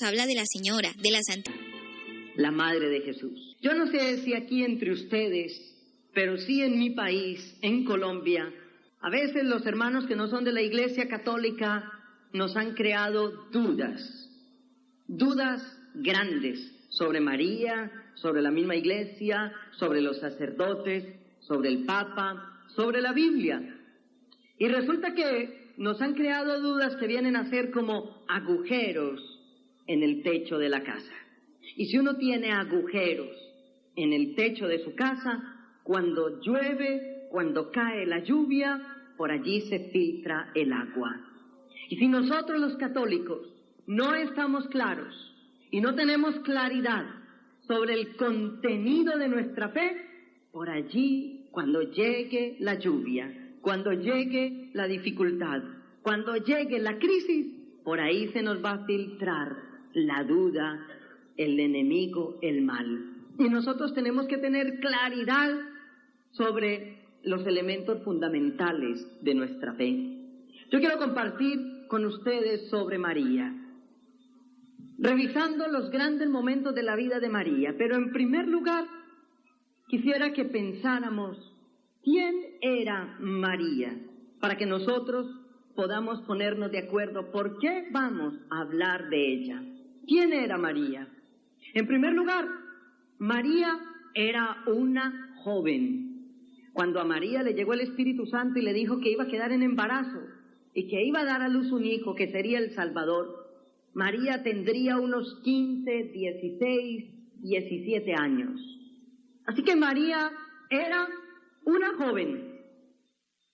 Habla de la Señora, de la Santa, la Madre de Jesús. Yo no sé si aquí entre ustedes, pero sí en mi país, en Colombia, a veces los hermanos que no son de la Iglesia Católica nos han creado dudas grandes sobre María, sobre la misma Iglesia, sobre los sacerdotes, sobre el Papa, sobre la Biblia. Y resulta que nos han creado dudas que vienen a ser como agujeros en el techo de la casa. Y si uno tiene agujeros en el techo de su casa, cuando llueve, cuando cae la lluvia, por allí se filtra el agua. Y si nosotros los católicos no estamos claros y no tenemos claridad sobre el contenido de nuestra fe, por allí, cuando llegue la lluvia, cuando llegue la dificultad, cuando llegue la crisis, por ahí se nos va a filtrar la duda, el enemigo, el mal. Y nosotros tenemos que tener claridad sobre los elementos fundamentales de nuestra fe. Yo quiero compartir con ustedes sobre María, revisando los grandes momentos de la vida de María, pero en primer lugar quisiera que pensáramos quién era María, para que nosotros podamos ponernos de acuerdo por qué vamos a hablar de ella. ¿Quién era María? En primer lugar, María era una joven. Cuando a María le llegó el Espíritu Santo y le dijo que iba a quedar en embarazo y que iba a dar a luz un hijo que sería el Salvador, María tendría unos 15, 16, 17 años. Así que María era una joven.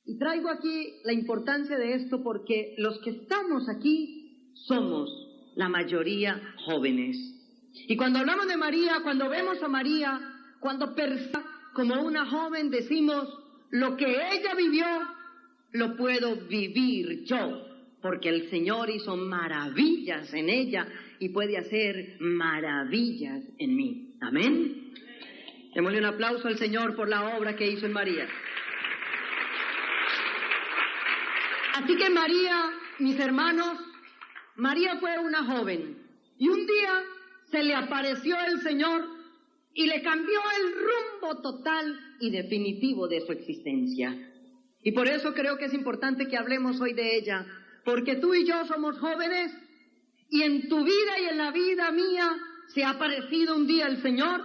Y traigo aquí la importancia de esto porque los que estamos aquí somos la mayoría jóvenes. Y cuando hablamos de María, cuando vemos a María, cuando pensamos como una joven, decimos, lo que ella vivió, lo puedo vivir yo, porque el Señor hizo maravillas en ella y puede hacer maravillas en mí. Amén. Démosle un aplauso al Señor por la obra que hizo en María. Así que María, mis hermanos, María fue una joven y un día se le apareció el Señor y le cambió el rumbo total y definitivo de su existencia. Y por eso creo que es importante que hablemos hoy de ella, porque tú y yo somos jóvenes y en tu vida y en la vida mía se ha aparecido un día el Señor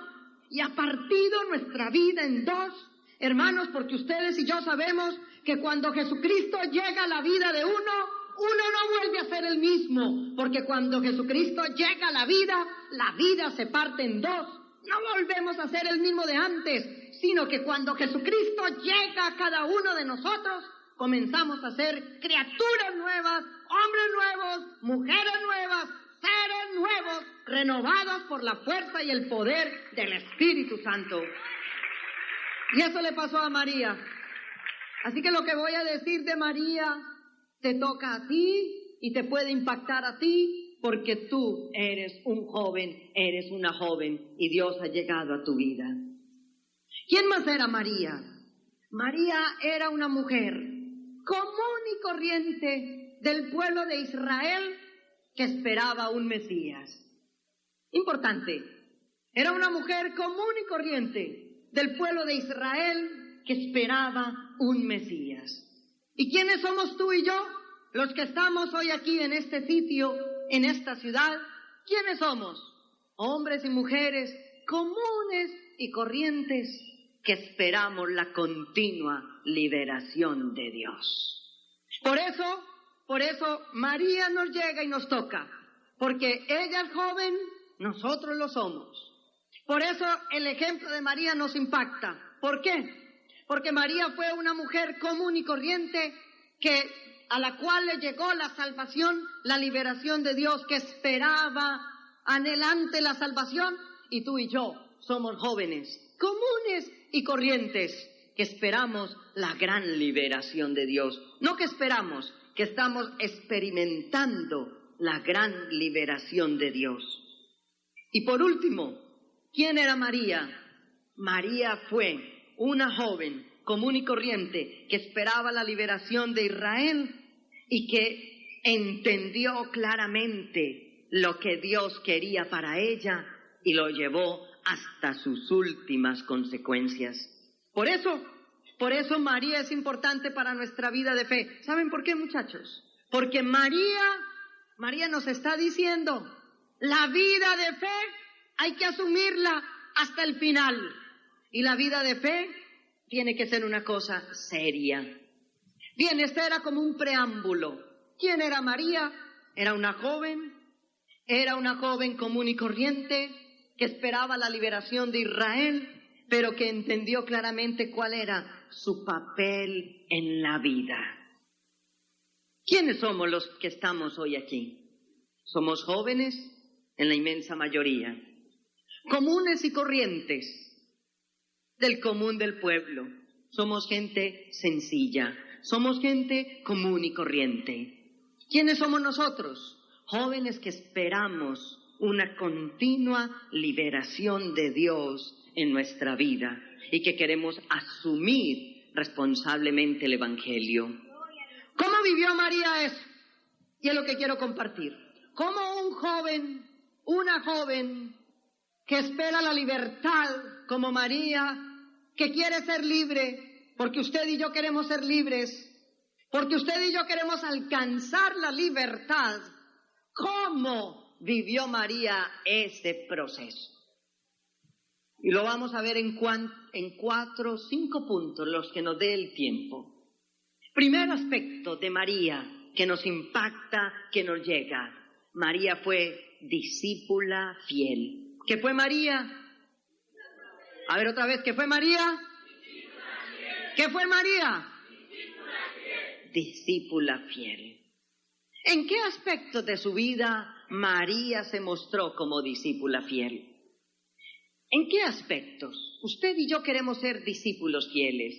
y ha partido nuestra vida en dos, hermanos, porque ustedes y yo sabemos que cuando Jesucristo llega a la vida de uno no vuelve a ser el mismo, porque cuando Jesucristo llega a la vida se parte en dos. No volvemos a ser el mismo de antes, sino que cuando Jesucristo llega a cada uno de nosotros, comenzamos a ser criaturas nuevas, hombres nuevos, mujeres nuevas, seres nuevos, renovados por la fuerza y el poder del Espíritu Santo. Y eso le pasó a María. Así que lo que voy a decir de María te toca a ti y te puede impactar a ti, porque tú eres un joven, eres una joven y Dios ha llegado a tu vida. ¿Quién más era María? María era una mujer común y corriente del pueblo de Israel que esperaba un Mesías. Importante, era una mujer común y corriente del pueblo de Israel que esperaba un Mesías. ¿Y quiénes somos tú y yo? Los que estamos hoy aquí en este sitio, en esta ciudad, ¿quiénes somos? Hombres y mujeres comunes y corrientes que esperamos la continua liberación de Dios. Por eso María nos llega y nos toca, porque ella es joven, nosotros lo somos. Por eso el ejemplo de María nos impacta. ¿Por qué? Porque María fue una mujer común y corriente a la cual le llegó la salvación, la liberación de Dios, que esperaba anhelante la salvación, y tú y yo somos jóvenes, comunes y corrientes, que esperamos la gran liberación de Dios. No que esperamos, que estamos experimentando la gran liberación de Dios. Y por último, ¿quién era María? María fue una joven común y corriente que esperaba la liberación de Israel y que entendió claramente lo que Dios quería para ella y lo llevó hasta sus últimas consecuencias. Por eso María es importante para nuestra vida de fe. ¿Saben por qué, muchachos? Porque María nos está diciendo, la vida de fe hay que asumirla hasta el final. Y la vida de fe tiene que ser una cosa seria. Bien, este era como un preámbulo. ¿Quién era María? Era una joven común y corriente que esperaba la liberación de Israel, pero que entendió claramente cuál era su papel en la vida. ¿Quiénes somos los que estamos hoy aquí? Somos jóvenes, en la inmensa mayoría, comunes y corrientes, del común del pueblo. Somos gente sencilla, somos gente común y corriente. ¿Quiénes somos nosotros? Jóvenes que esperamos una continua liberación de Dios en nuestra vida y que queremos asumir responsablemente el Evangelio. ¿Cómo vivió María eso? Y es lo que quiero compartir. ¿Cómo una joven que espera la libertad como María, que quiere ser libre, porque usted y yo queremos ser libres, porque usted y yo queremos alcanzar la libertad, ¿cómo vivió María ese proceso? Y lo vamos a ver en 4 o 5 puntos, los que nos dé el tiempo. Primer aspecto de María que nos impacta, que nos llega. María fue discípula fiel. ¿Qué fue María? A ver otra vez, ¿qué fue María? ¿Qué fue María? Discípula fiel. ¿En qué aspectos de su vida María se mostró como discípula fiel? ¿En qué aspectos? Usted y yo queremos ser discípulos fieles.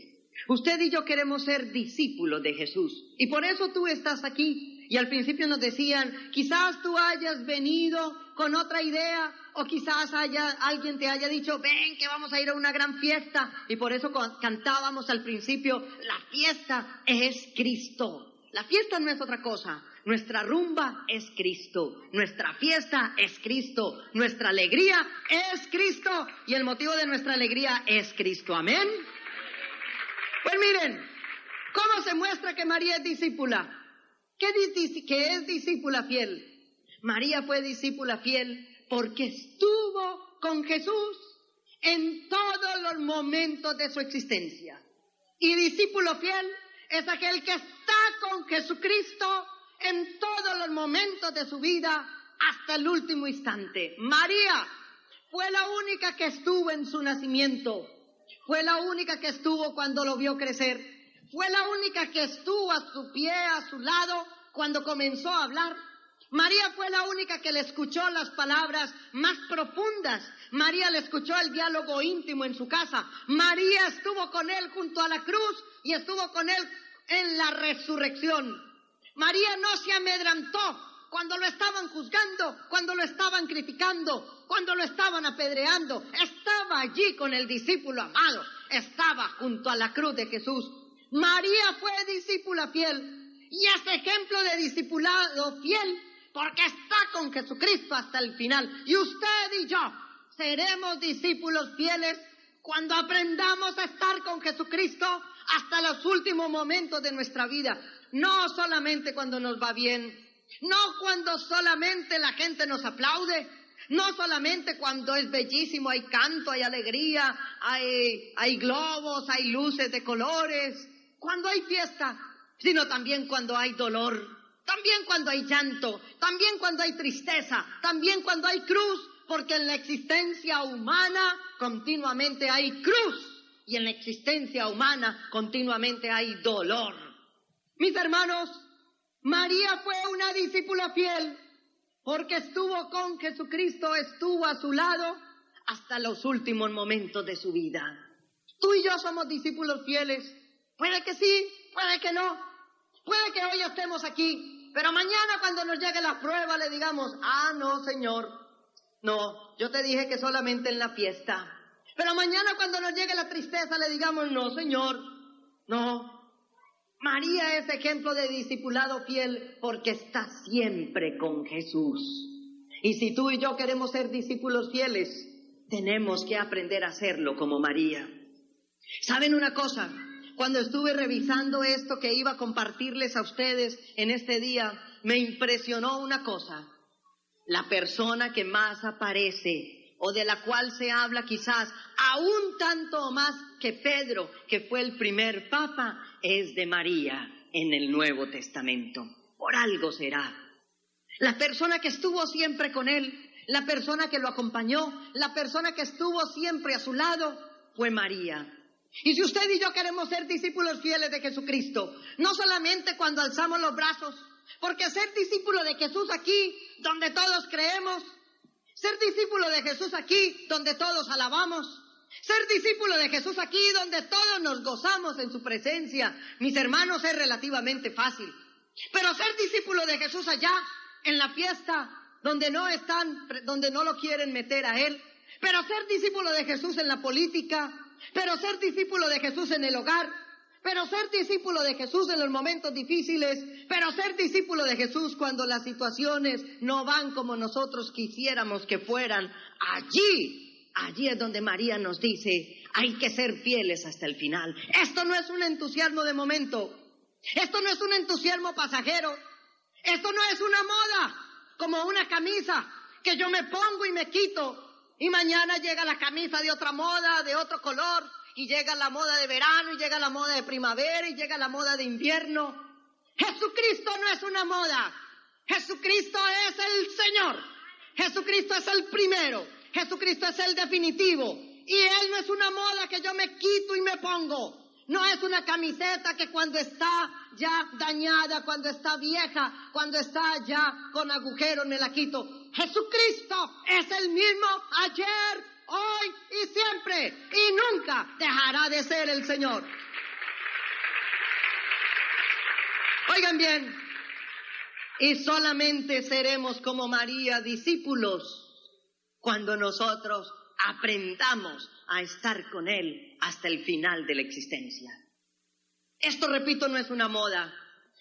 Usted y yo queremos ser discípulos de Jesús. Y por eso tú estás aquí. Y al principio nos decían, quizás tú hayas venido con otra idea, o quizás alguien te haya dicho, ven que vamos a ir a una gran fiesta. Y por eso cantábamos al principio, la fiesta es Cristo. La fiesta no es otra cosa. Nuestra rumba es Cristo, nuestra fiesta es Cristo, nuestra alegría es Cristo y el motivo de nuestra alegría es Cristo. ¿Amén? Pues miren, ¿cómo se muestra que María es discípula? ¿Qué es discípula fiel? María fue discípula fiel porque estuvo con Jesús en todos los momentos de su existencia. Y discípulo fiel es aquel que está con Jesucristo en todos los momentos de su vida hasta el último instante. María fue la única que estuvo en su nacimiento, fue la única que estuvo cuando lo vio crecer, fue la única que estuvo a su pie, a su lado, cuando comenzó a hablar. María fue la única que le escuchó las palabras más profundas. María le escuchó el diálogo íntimo en su casa. María estuvo con él junto a la cruz y estuvo con él en la resurrección. María no se amedrantó cuando lo estaban juzgando, cuando lo estaban criticando, cuando lo estaban apedreando. Estaba allí con el discípulo amado, estaba junto a la cruz de Jesús. María fue discípula fiel y es ejemplo de discipulado fiel porque está con Jesucristo hasta el final. Y usted y yo seremos discípulos fieles cuando aprendamos a estar con Jesucristo hasta los últimos momentos de nuestra vida. No solamente cuando nos va bien, no cuando solamente la gente nos aplaude, no solamente cuando es bellísimo, hay canto, hay alegría, hay globos, hay luces de colores, cuando hay fiesta, sino también cuando hay dolor, también cuando hay llanto, también cuando hay tristeza, también cuando hay cruz, porque en la existencia humana continuamente hay cruz y en la existencia humana continuamente hay dolor. Mis hermanos, María fue una discípula fiel porque estuvo con Jesucristo, estuvo a su lado hasta los últimos momentos de su vida. Tú y yo somos discípulos fieles. Puede que sí, puede que no. Puede que hoy estemos aquí, pero mañana cuando nos llegue la prueba le digamos, no, Señor, no, yo te dije que solamente en la fiesta. Pero mañana cuando nos llegue la tristeza le digamos, no, Señor, no. María es ejemplo de discipulado fiel porque está siempre con Jesús. Y si tú y yo queremos ser discípulos fieles, tenemos que aprender a hacerlo como María. ¿Saben una cosa? Cuando estuve revisando esto que iba a compartirles a ustedes en este día, me impresionó una cosa. La persona que más aparece o de la cual se habla quizás aún tanto más que Pedro, que fue el primer papa, es de María en el Nuevo Testamento. Por algo será. La persona que estuvo siempre con él, la persona que lo acompañó, la persona que estuvo siempre a su lado, fue María. Y si usted y yo queremos ser discípulos fieles de Jesucristo, no solamente cuando alzamos los brazos, porque ser discípulo de Jesús aquí, donde todos creemos, ser discípulo de Jesús aquí, donde todos alabamos, ser discípulo de Jesús aquí, donde todos nos gozamos en su presencia, mis hermanos, es relativamente fácil. Pero ser discípulo de Jesús allá, en la fiesta, donde no lo quieren meter a él, pero ser discípulo de Jesús en la política, pero ser discípulo de Jesús en el hogar, pero ser discípulo de Jesús en los momentos difíciles, pero ser discípulo de Jesús cuando las situaciones no van como nosotros quisiéramos que fueran. Allí es donde María nos dice, hay que ser fieles hasta el final. Esto no es un entusiasmo de momento, esto no es un entusiasmo pasajero, esto no es una moda, como una camisa que yo me pongo y me quito, y mañana llega la camisa de otra moda, de otro color, y llega la moda de verano, y llega la moda de primavera, y llega la moda de invierno. Jesucristo no es una moda, Jesucristo es el Señor, Jesucristo es el primero, Jesucristo es el definitivo, y Él no es una moda que yo me quito y me pongo. No es una camiseta que cuando está ya dañada, cuando está vieja, cuando está ya con agujeros me la quito. Jesucristo es el mismo ayer, hoy y siempre, y nunca dejará de ser el Señor. Oigan bien, y solamente seremos como María discípulos cuando nosotros aprendamos a estar con Él hasta el final de la existencia. Esto, repito, no es una moda.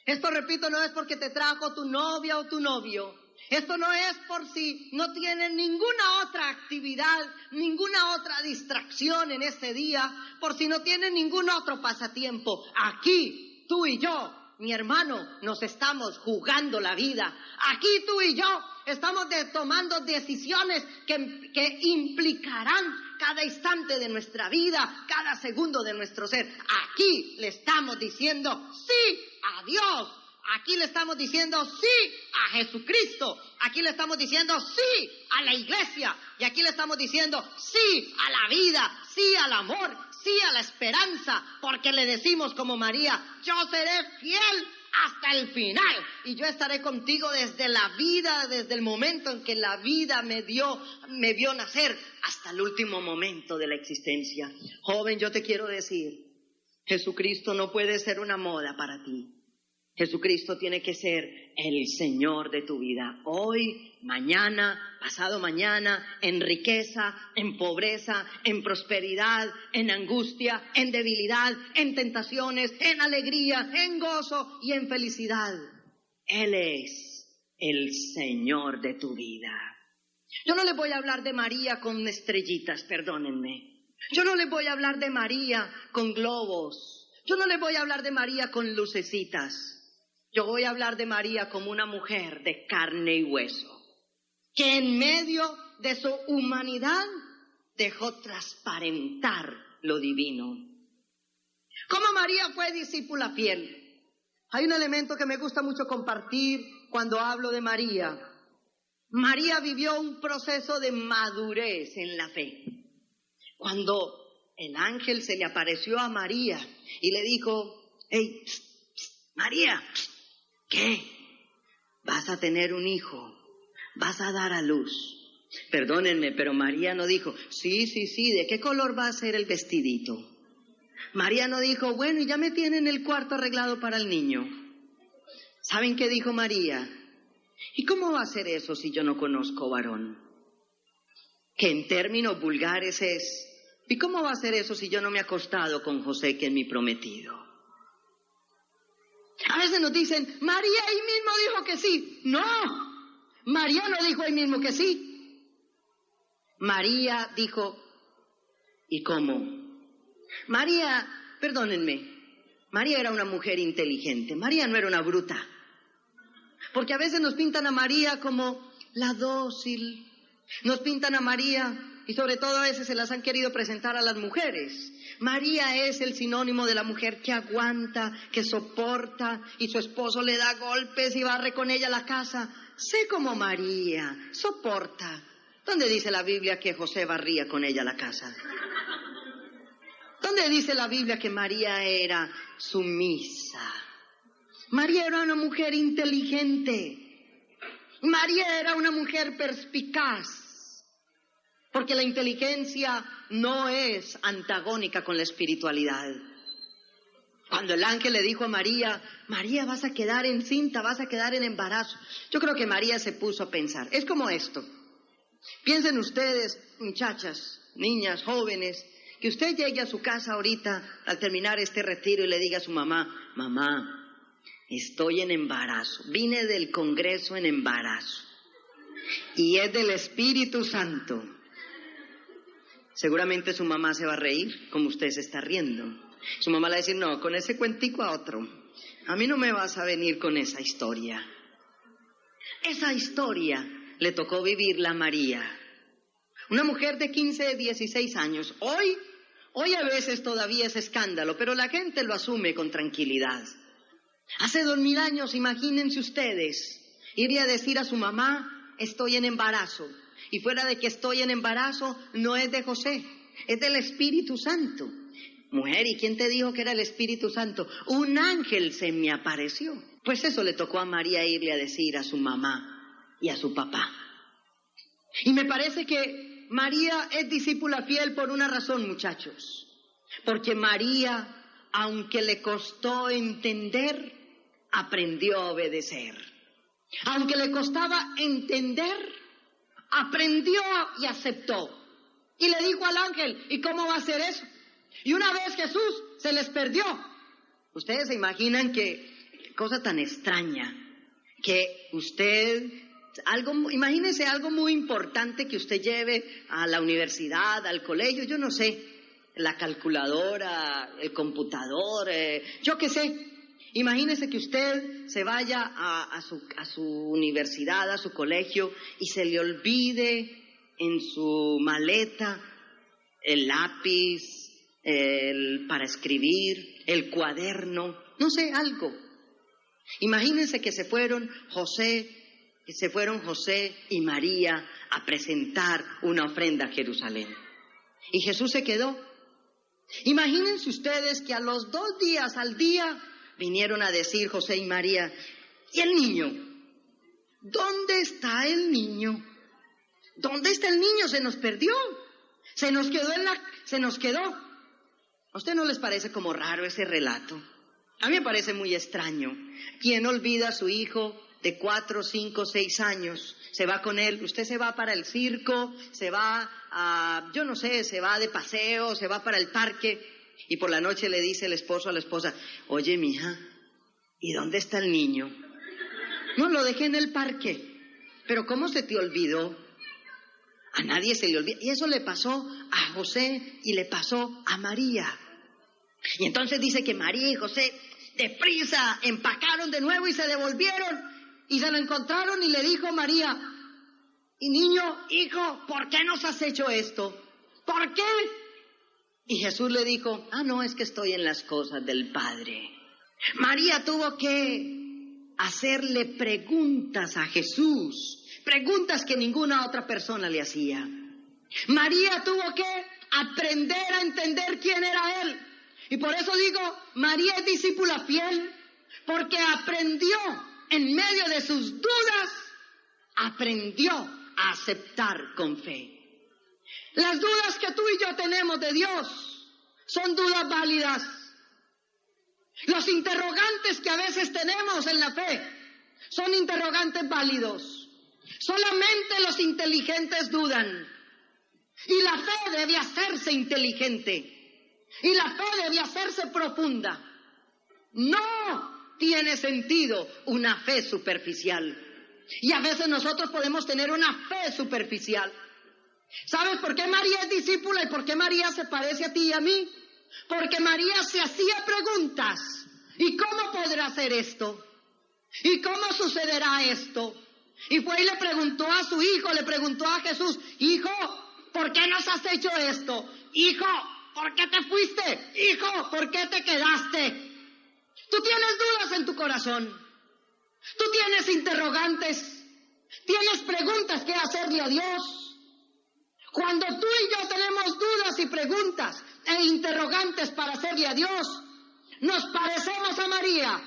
Esto, repito, no es porque te trajo tu novia o tu novio. Esto no es por si no tienen ninguna otra actividad, ninguna otra distracción en ese día, por si no tienen ningún otro pasatiempo. Aquí, tú y yo, mi hermano, nos estamos jugando la vida. Aquí tú y yo estamos tomando decisiones que implicarán cada instante de nuestra vida, cada segundo de nuestro ser. Aquí le estamos diciendo sí a Dios. Aquí le estamos diciendo sí a Jesucristo. Aquí le estamos diciendo sí a la iglesia. Y aquí le estamos diciendo sí a la vida, sí al amor, sí a la esperanza. Porque le decimos como María, yo seré fiel hasta el final. Y yo estaré contigo desde la vida, desde el momento en que la vida me vio nacer, hasta el último momento de la existencia. Joven, yo te quiero decir, Jesucristo no puede ser una moda para ti. Jesucristo tiene que ser el Señor de tu vida. Hoy, mañana, pasado mañana, en riqueza, en pobreza, en prosperidad, en angustia, en debilidad, en tentaciones, en alegría, en gozo y en felicidad. Él es el Señor de tu vida. Yo no les voy a hablar de María con estrellitas, perdónenme. Yo no les voy a hablar de María con globos. Yo no les voy a hablar de María con lucecitas. Yo voy a hablar de María como una mujer de carne y hueso, que en medio de su humanidad dejó transparentar lo divino. ¿Cómo María fue discípula fiel? Hay un elemento que me gusta mucho compartir cuando hablo de María. María vivió un proceso de madurez en la fe. Cuando el ángel se le apareció a María y le dijo, hey, María, ¿qué? Vas a tener un hijo, vas a dar a luz. Perdónenme, pero María no dijo, sí, ¿de qué color va a ser el vestidito? María no dijo, bueno, y ya me tienen el cuarto arreglado para el niño. ¿Saben qué dijo María? ¿Y cómo va a ser eso si yo no conozco varón? Que en términos vulgares es, ¿y cómo va a ser eso si yo no me he acostado con José, que es mi prometido? A veces nos dicen, María ahí mismo dijo que sí. No, María no dijo ahí mismo que sí. María dijo, ¿y cómo? María, perdónenme, María era una mujer inteligente. María no era una bruta. Porque a veces nos pintan a María como la dócil. Nos pintan a María, y sobre todo a veces se las han querido presentar a las mujeres. María es el sinónimo de la mujer que aguanta, que soporta, y su esposo le da golpes y barre con ella la casa. Sé como María, soporta. ¿Dónde dice la Biblia que José barría con ella la casa? ¿Dónde dice la Biblia que María era sumisa? María era una mujer inteligente. María era una mujer perspicaz. Porque la inteligencia no es antagónica con la espiritualidad. Cuando el ángel le dijo a María, María, vas a quedar encinta, vas a quedar en embarazo. Yo creo que María se puso a pensar. Es como esto. Piensen ustedes, muchachas, niñas, jóvenes, que usted llegue a su casa ahorita al terminar este retiro y le diga a su mamá, mamá, estoy en embarazo, vine del Congreso en embarazo y es del Espíritu Santo. Seguramente su mamá se va a reír como usted se está riendo. Su mamá le va a decir, no, con ese cuentico a otro. A mí no me vas a venir con esa historia. Esa historia le tocó vivirla a María. Una mujer de 15, 16 años. Hoy a veces todavía es escándalo, pero la gente lo asume con tranquilidad. Hace 2000 años, imagínense ustedes, iría a decir a su mamá, estoy en embarazo. Y fuera de que estoy en embarazo, no es de José, es del Espíritu Santo. Mujer, ¿y quién te dijo que era el Espíritu Santo? Un ángel se me apareció. Pues eso le tocó a María irle a decir a su mamá y a su papá. Y me parece que María es discípula fiel por una razón, muchachos. Porque María, aunque le costó entender, aprendió a obedecer. Aunque le costaba entender, aprendió y aceptó. Y le dijo al ángel, ¿y cómo va a ser eso? Y una vez Jesús se les perdió. Ustedes se imaginan que cosa tan extraña, que usted, imagínense algo muy importante que usted lleve a la universidad, al colegio, yo no sé, la calculadora, el computador, yo qué sé. Imagínese que usted se vaya a su universidad, a su colegio, y se le olvide en su maleta el lápiz, para escribir, el cuaderno, no sé, algo. Imagínense que se fueron José y María a presentar una ofrenda a Jerusalén. Y Jesús se quedó. Imagínense ustedes que a los 2 días al día vinieron a decir José y María, ¿y el niño? ¿Dónde está el niño? ¿Dónde está el niño? Se nos perdió. Se nos quedó. ¿A usted no les parece como raro ese relato? A mí me parece muy extraño. ¿Quién olvida a su hijo de 4, 5, 6 años? Se va con él, usted se va para el circo, se va yo no sé, se va de paseo, se va para el parque, y por la noche le dice el esposo a la esposa, oye, mija, ¿y dónde está el niño? No, lo dejé en el parque. ¿Pero cómo se te olvidó? A nadie se le olvida. Y eso le pasó a José y le pasó a María. Y entonces dice que María y José deprisa empacaron de nuevo y se devolvieron y se lo encontraron y le dijo María, y niño, hijo, ¿por qué nos has hecho esto? ¿Por qué? Y Jesús le dijo, no, es que estoy en las cosas del Padre. María tuvo que hacerle preguntas a Jesús, preguntas que ninguna otra persona le hacía. María tuvo que aprender a entender quién era Él. Y por eso digo, María es discípula fiel, porque aprendió en medio de sus dudas, aprendió a aceptar con fe. Las dudas que tú y yo tenemos de Dios son dudas válidas. Los interrogantes que a veces tenemos en la fe son interrogantes válidos. Solamente los inteligentes dudan. Y la fe debe hacerse inteligente. Y la fe debe hacerse profunda. No tiene sentido una fe superficial. Y a veces nosotros podemos tener una fe superficial. ¿Sabes por qué María es discípula y por qué María se parece a ti y a mí? Porque María se hacía preguntas. ¿Y cómo podrá hacer esto? ¿Y cómo sucederá esto? Y fue y le preguntó a su hijo, le preguntó a Jesús: hijo, ¿por qué nos has hecho esto? Hijo, ¿por qué te fuiste? Hijo, ¿por qué te quedaste? Tú tienes dudas en tu corazón. Tú tienes interrogantes. Tienes preguntas que hacerle a Dios. Cuando tú y yo tenemos dudas y preguntas e interrogantes para hacerle a Dios, nos parecemos a María,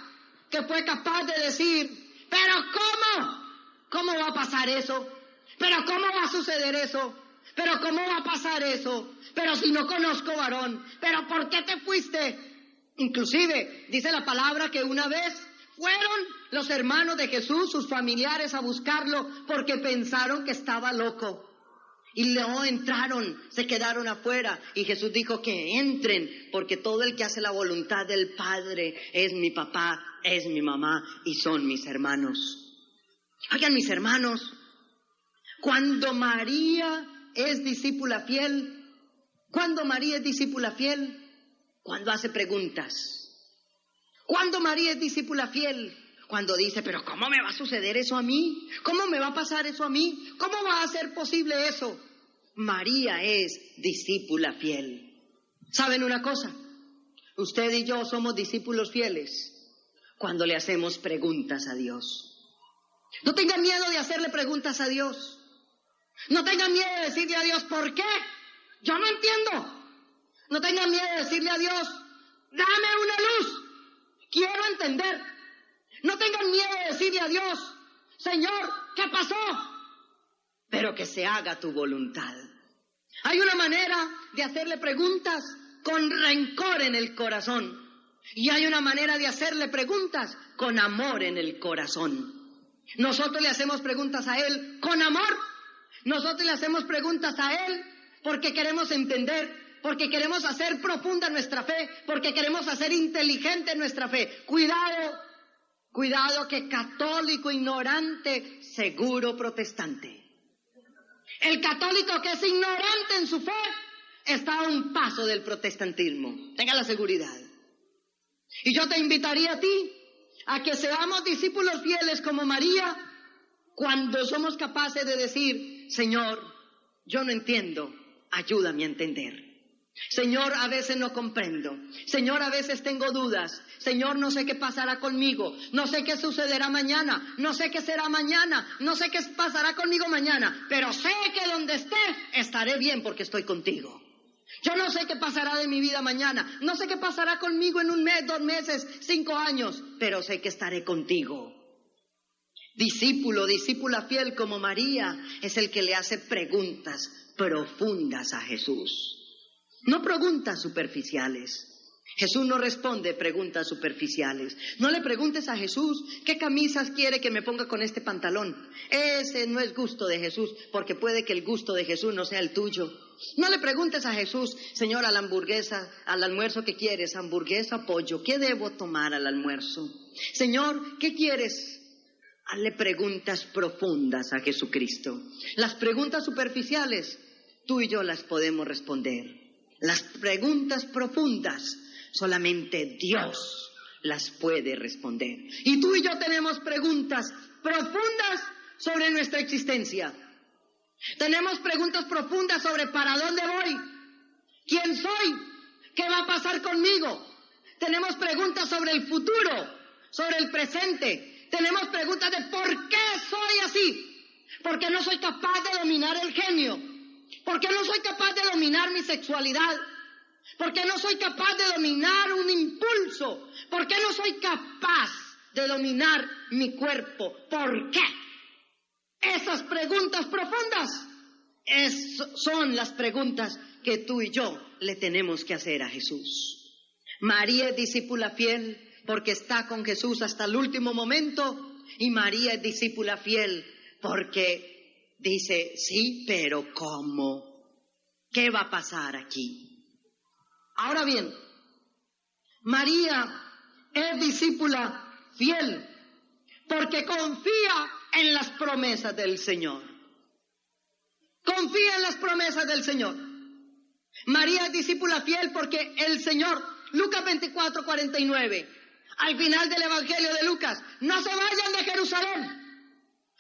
que fue capaz de decir: ¿pero cómo? ¿Cómo va a pasar eso? ¿Pero cómo va a suceder eso? ¿Pero cómo va a pasar eso? ¿Pero si no conozco varón? ¿Pero por qué te fuiste? Inclusive, dice la palabra que una vez fueron los hermanos de Jesús, sus familiares, a buscarlo porque pensaron que estaba loco. Y no entraron, se quedaron afuera. Y Jesús dijo que entren, porque todo el que hace la voluntad del Padre es mi papá, es mi mamá y son mis hermanos. Oigan, mis hermanos, cuando María es discípula fiel, cuando hace preguntas. Cuando María es discípula fiel, cuando dice: ¿pero cómo me va a suceder eso a mí? ¿Cómo me va a pasar eso a mí? ¿Cómo va a ser posible eso? María es discípula fiel. ¿Saben una cosa? Usted y yo somos discípulos fieles cuando le hacemos preguntas a Dios. No tengan miedo de hacerle preguntas a Dios. No tengan miedo de decirle a Dios: ¿por qué? Yo no entiendo. No tengan miedo de decirle a Dios: dame una luz. Quiero entender. No tengan miedo de decirle a Dios: Señor, ¿qué pasó? Pero que se haga tu voluntad. Hay una manera de hacerle preguntas con rencor en el corazón. Y hay una manera de hacerle preguntas con amor en el corazón. Nosotros le hacemos preguntas a Él con amor. Nosotros le hacemos preguntas a Él porque queremos entender, porque queremos hacer profunda nuestra fe, porque queremos hacer inteligente nuestra fe. Cuidado que católico ignorante, seguro protestante. El católico que es ignorante en su fe está a un paso del protestantismo. Tenga la seguridad. Y yo te invitaría a ti a que seamos discípulos fieles como María cuando somos capaces de decir: Señor, yo no entiendo, ayúdame a entender. Señor, a veces no comprendo. Señor, a veces tengo dudas. Señor, no sé qué pasará conmigo. No sé qué sucederá mañana. No sé qué será mañana. No sé qué pasará conmigo mañana. Pero sé que donde esté, estaré bien porque estoy contigo. Yo no sé qué pasará de mi vida mañana. No sé qué pasará conmigo en 1 mes, 2 meses, 5 años. Pero sé que estaré contigo. Discípula fiel como María es el que le hace preguntas profundas a Jesús. No preguntas superficiales. Jesús no responde preguntas superficiales. No le preguntes a Jesús: ¿qué camisas quiere que me ponga con este pantalón? Ese no es gusto de Jesús, porque puede que el gusto de Jesús no sea el tuyo. No le preguntes a Jesús: Señor, a la hamburguesa, al almuerzo, ¿qué quieres? ¿Hamburguesa o pollo? ¿Qué debo tomar al almuerzo? Señor, ¿qué quieres? Hazle preguntas profundas a Jesucristo. Las preguntas superficiales, tú y yo las podemos responder. Las preguntas profundas, solamente Dios las puede responder. Y tú y yo tenemos preguntas profundas sobre nuestra existencia. Tenemos preguntas profundas sobre para dónde voy, quién soy, qué va a pasar conmigo. Tenemos preguntas sobre el futuro, sobre el presente. Tenemos preguntas de por qué soy así, por qué no soy capaz de dominar el genio. ¿Por qué no soy capaz de dominar mi sexualidad? ¿Por qué no soy capaz de dominar un impulso? ¿Por qué no soy capaz de dominar mi cuerpo? ¿Por qué? Esas preguntas profundas son las preguntas que tú y yo le tenemos que hacer a Jesús. María es discípula fiel porque está con Jesús hasta el último momento, y María es discípula fiel porque dice: sí, pero ¿cómo? ¿Qué va a pasar aquí? Ahora bien, María es discípula fiel porque confía en las promesas del Señor. Confía en las promesas del Señor. María es discípula fiel porque el Señor, Lucas 24:49, al final del Evangelio de Lucas, no se vayan de Jerusalén.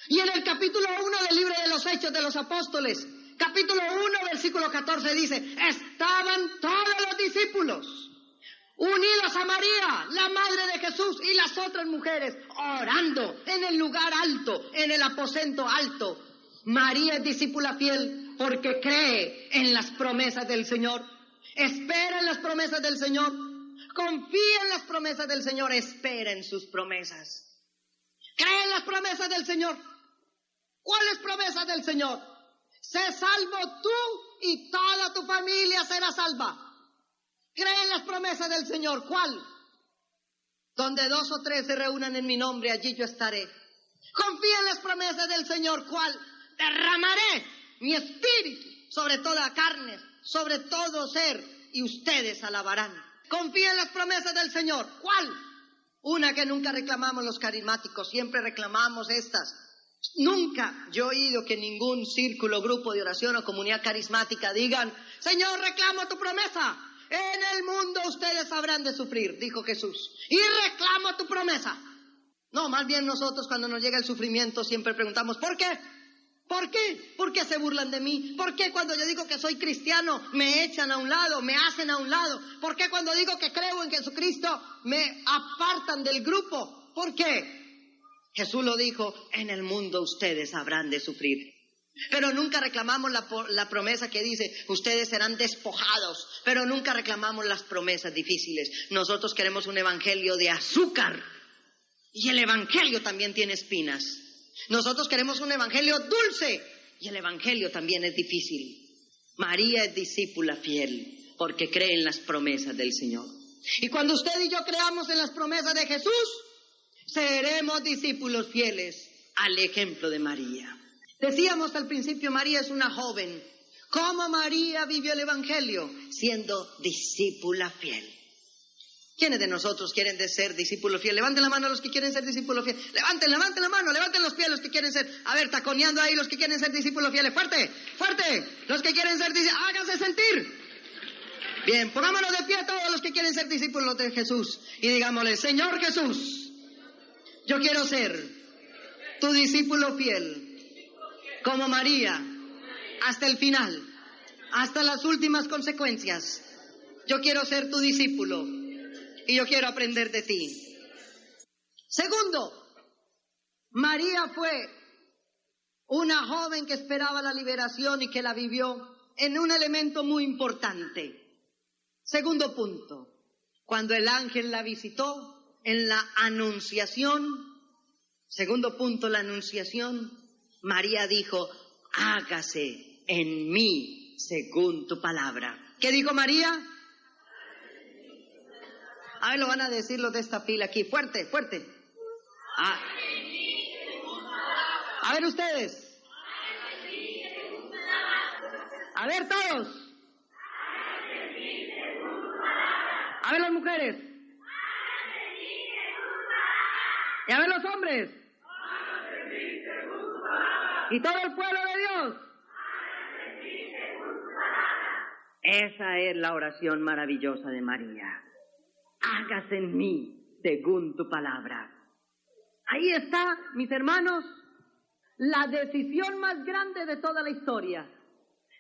Y en el capítulo 1 del libro de los Hechos de los Apóstoles, capítulo 1, versículo 14 dice, estaban todos los discípulos unidos a María, la madre de Jesús, y las otras mujeres, orando en el lugar alto, en el aposento alto. María es discípula fiel porque cree en las promesas del Señor, espera en las promesas del Señor, confía en las promesas del Señor, espera en sus promesas. Cree en las promesas del Señor. ¿Cuáles promesas del Señor? Sé salvo tú y toda tu familia será salva. Cree en las promesas del Señor. ¿Cuál? Donde 2 o 3 se reúnan en mi nombre, allí yo estaré. Confía en las promesas del Señor. ¿Cuál? Derramaré mi espíritu sobre toda carne, sobre todo ser, y ustedes alabarán. Confía en las promesas del Señor. ¿Cuál? Una que nunca reclamamos los carismáticos, siempre reclamamos estas. Nunca yo he oído que ningún círculo, grupo de oración o comunidad carismática digan, Señor, reclamo tu promesa. En el mundo ustedes habrán de sufrir, dijo Jesús, y reclamo tu promesa. No, más bien nosotros cuando nos llega el sufrimiento siempre preguntamos, ¿por qué? ¿Por qué? ¿Por qué se burlan de mí? ¿Por qué cuando yo digo que soy cristiano me echan a un lado, me hacen a un lado? ¿Por qué cuando digo que creo en Jesucristo me apartan del grupo? ¿Por qué? Jesús lo dijo, en el mundo ustedes habrán de sufrir. Pero nunca reclamamos la promesa que dice, ustedes serán despojados. Pero nunca reclamamos las promesas difíciles. Nosotros queremos un evangelio de azúcar. Y el evangelio también tiene espinas. Nosotros queremos un evangelio dulce. Y el evangelio también es difícil. María es discípula fiel porque cree en las promesas del Señor. Y cuando usted y yo creamos en las promesas de Jesús, seremos discípulos fieles al ejemplo de María. Decíamos al principio, María es una joven. ¿Cómo María vivió el evangelio? Siendo discípula fiel. ¿Quiénes de nosotros quieren ser discípulos fieles? Levanten la mano los que quieren ser discípulos fieles. Levanten la mano, levanten los pies los que quieren ser. A ver, taconeando ahí los que quieren ser discípulos fieles. Fuerte, fuerte. Los que quieren ser discípulos, háganse sentir. Bien, pongámonos de pie todos los que quieren ser discípulos de Jesús. Y digámosle, Señor Jesús, yo quiero ser tu discípulo fiel. Como María, hasta el final, hasta las últimas consecuencias. Yo quiero ser tu discípulo y yo quiero aprender de ti. Segundo, María fue una joven que esperaba la liberación y que la vivió en un elemento muy importante. Segundo punto, cuando el ángel la visitó en la anunciación, segundo punto, la anunciación, María dijo, hágase en mí según tu palabra. ¿Qué dijo María? A ver, lo van a decir los de esta fila aquí. Fuerte, fuerte. A ver ustedes. A ver todos. A ver las mujeres. Y a ver los hombres. Y todo el pueblo de Dios. Esa es la oración maravillosa de María. Hágase en mí según tu palabra. Ahí está, mis hermanos, la decisión más grande de toda la historia.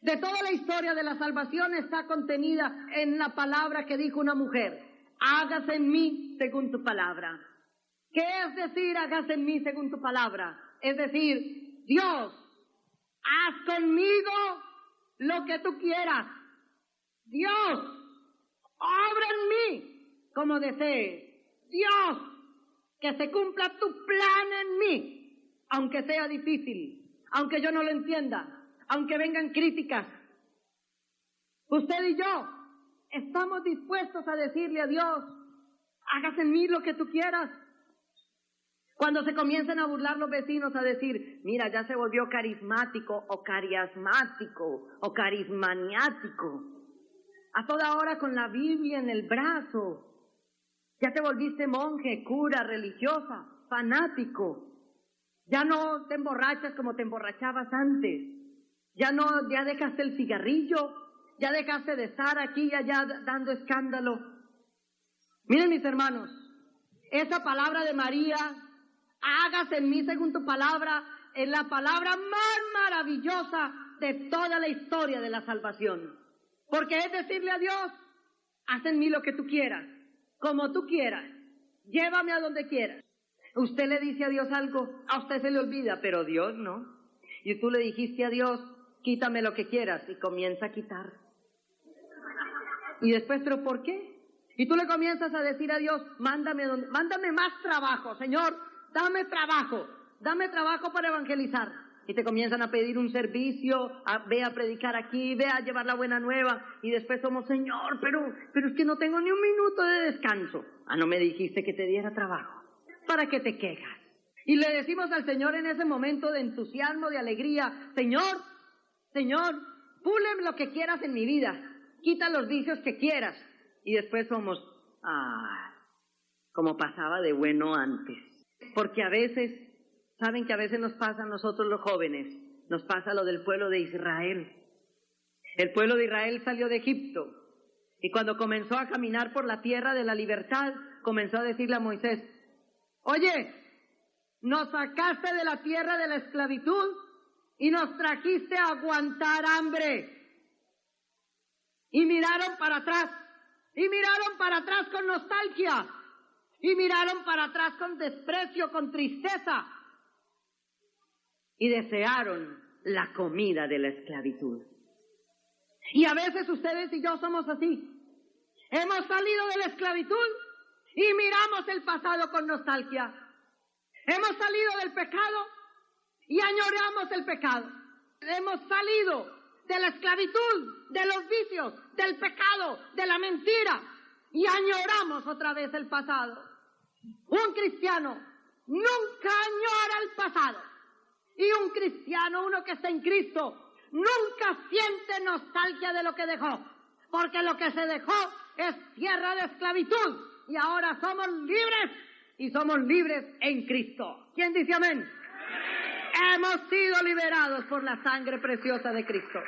De toda la historia de la salvación está contenida en la palabra que dijo una mujer. Hágase en mí según tu palabra. ¿Qué es decir hágase en mí según tu palabra? Es decir, Dios, haz conmigo lo que tú quieras. Dios, obra en mí como desees. Dios, que se cumpla tu plan en mí, aunque sea difícil, aunque yo no lo entienda, aunque vengan críticas. Usted y yo estamos dispuestos a decirle a Dios, hágase en mí lo que tú quieras. Cuando se comiencen a burlar los vecinos a decir, mira, ya se volvió carismático o cariasmático o carismaniático. A toda hora con la Biblia en el brazo. Ya te volviste monje, cura, religiosa, fanático. Ya no te emborrachas como te emborrachabas antes. Ya dejaste el cigarrillo, ya dejaste de estar aquí y allá dando escándalo. Miren, mis hermanos, esa palabra de María, hágase en mí según tu palabra, es la palabra más maravillosa de toda la historia de la salvación. Porque es decirle a Dios, haz en mí lo que tú quieras, como tú quieras, llévame a donde quieras. Usted le dice a Dios algo, a usted se le olvida, pero Dios no. Y tú le dijiste a Dios, quítame lo que quieras, y comienza a quitar. Y después, ¿pero por qué? Y tú le comienzas a decir a Dios, mándame más trabajo, Señor, dame trabajo para evangelizar. Y te comienzan a pedir un servicio, ve a predicar aquí, ve a llevar la buena nueva, y después somos, Señor, pero es que no tengo ni un minuto de descanso. No me dijiste que te diera trabajo. ¿Para qué te quejas? Y le decimos al Señor en ese momento de entusiasmo, de alegría, Señor, pule lo que quieras en mi vida, quita los vicios que quieras. Y después somos, como pasaba de bueno antes. Porque a veces, saben que a veces nos pasa a nosotros los jóvenes, nos pasa lo del pueblo de Israel. El pueblo de Israel salió de Egipto y cuando comenzó a caminar por la tierra de la libertad, comenzó a decirle a Moisés, oye, nos sacaste de la tierra de la esclavitud y nos trajiste a aguantar hambre. Y miraron para atrás con nostalgia, y miraron para atrás con desprecio, con tristeza, y desearon la comida de la esclavitud. Y a veces ustedes y yo somos así. Hemos salido de la esclavitud y miramos el pasado con nostalgia. Hemos salido del pecado y añoramos el pecado. Hemos salido de la esclavitud, de los vicios, del pecado, de la mentira, y añoramos otra vez el pasado. Un cristiano nunca añora el pasado, y un cristiano, uno que está en Cristo, nunca siente nostalgia de lo que dejó, porque lo que se dejó es tierra de esclavitud, y ahora somos libres, y somos libres en Cristo. ¿Quién dice amén? Hemos sido liberados por la sangre preciosa de Cristo.